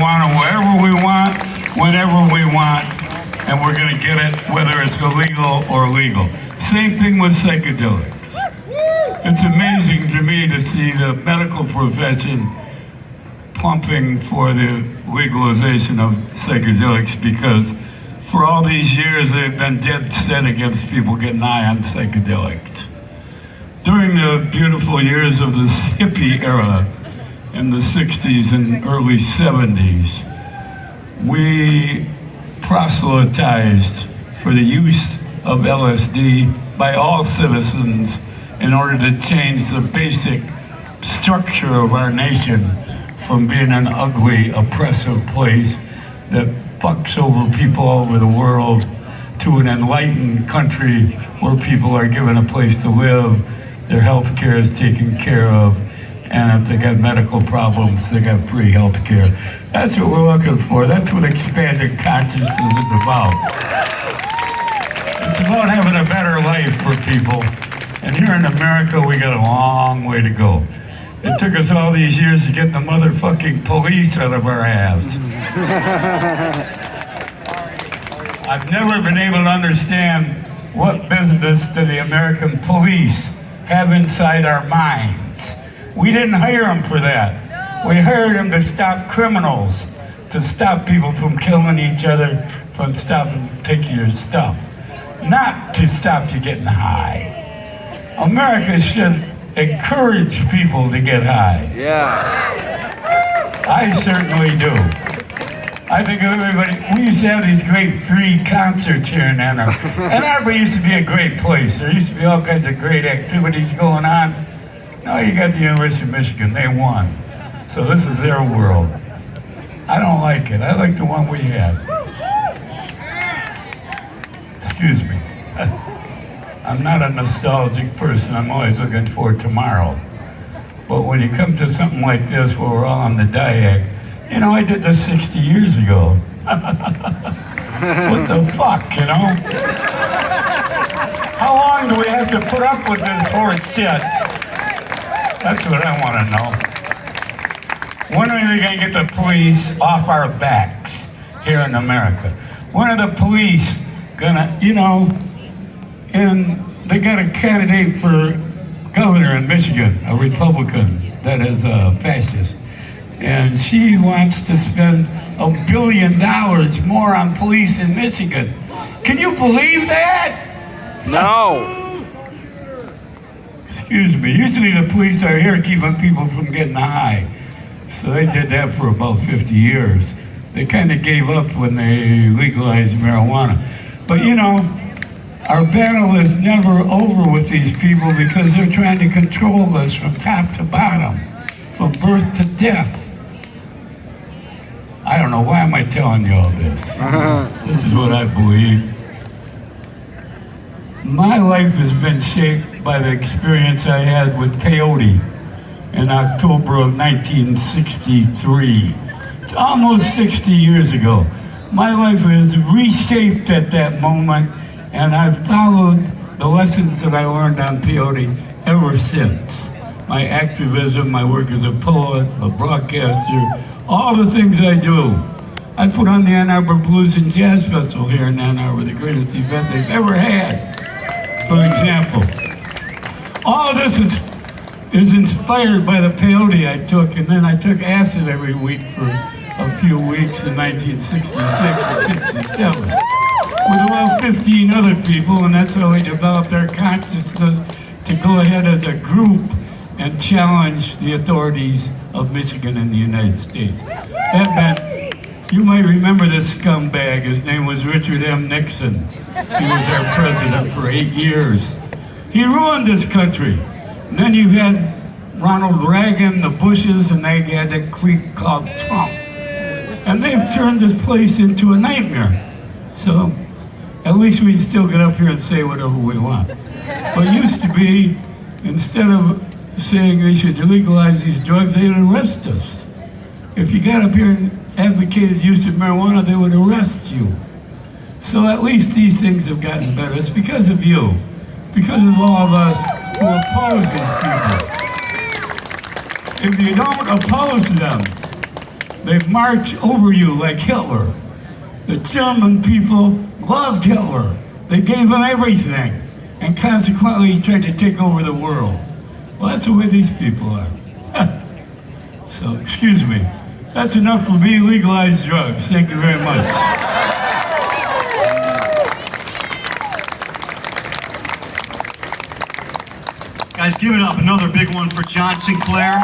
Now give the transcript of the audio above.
marijuana wherever we want, whenever we want, and we're going to get it whether it's illegal or legal. Same thing with psychedelics. It's amazing to me to see the medical profession pumping for the legalization of psychedelics, because for all these years they've been dead set against people getting high on psychedelics. During the beautiful years of this hippie era in the 60s and early 70s, we proselytized for the use of LSD by all citizens in order to change the basic structure of our nation from being an ugly, oppressive place that fucks over people all over the world to an enlightened country where people are given a place to live, their health care is taken care of, and if they got medical problems, they got free health care. That's what we're looking for. That's what expanded consciousness is about. It's about having a better life for people. And here in America, we got a long way to go. It took us all these years to get the motherfucking police out of our ass. I've never been able to understand what business do the American police have inside our minds. We didn't hire them for that. We hired them to stop criminals, to stop people from killing each other, from stopping taking your stuff, not to stop you getting high. America should encourage people to get high. Yeah. I certainly do. I think everybody, we used to have these great free concerts here in Ann Arbor. Ann Arbor used to be a great place. There used to be all kinds of great activities going on. Now you got the University of Michigan, they won. So this is their world. I don't like it. I like the one we had. Excuse me. I'm not a nostalgic person. I'm always looking forward to tomorrow. But when you come to something like this where we're all on the diag, you know, I did this 60 years ago. What the fuck, you know? How long do we have to put up with this horse shit? That's what I want to know. When are they going to get the police off our backs here in America? When are the police going to, you know, and they got a candidate for governor in Michigan, a Republican that is a fascist. And she wants to spend $1 billion more on police in Michigan. Can you believe that? No. Excuse me. Usually the police are here keeping people from getting high. So they did that for about 50 years. They kind of gave up when they legalized marijuana. But you know, our battle is never over with these people because they're trying to control us from top to bottom, from birth to death. I don't know, why am I telling you all this? This is what I believe. My life has been shaped by the experience I had with peyote in October of 1963. It's almost 60 years ago. My life was reshaped at that moment, and I've followed the lessons that I learned on peyote ever since. My activism, my work as a poet, a broadcaster, all the things I do. I put on the Ann Arbor Blues and Jazz Festival here in Ann Arbor, the greatest event they've ever had, for example. All of this is inspired by the peyote I took, and then I took acid every week for a few weeks in 1966 or 67 with about 15 other people, and that's how we developed our consciousness to go ahead as a group and challenge the authorities of Michigan and the United States. That meant, you might remember this scumbag, his name was Richard M. Nixon. He was our president for 8 years. He ruined this country. And then you had Ronald Reagan, the Bushes, and they had a clique called Trump. And they've turned this place into a nightmare. So, at least we can still get up here and say whatever we want. But it used to be, instead of saying they should legalize these drugs, they'd arrest us. If you got up here and advocated the use of marijuana, they would arrest you. So at least these things have gotten better. It's because of you, because of all of us who oppose these people. If you don't oppose them, They march over you like Hitler. The German people loved Hitler. They gave him everything, and consequently he tried to take over the world. Well, that's the way these people are. So, excuse me. That's enough for me. Legalize drugs. Thank you very much. Guys, give it up. Another big one for John Sinclair.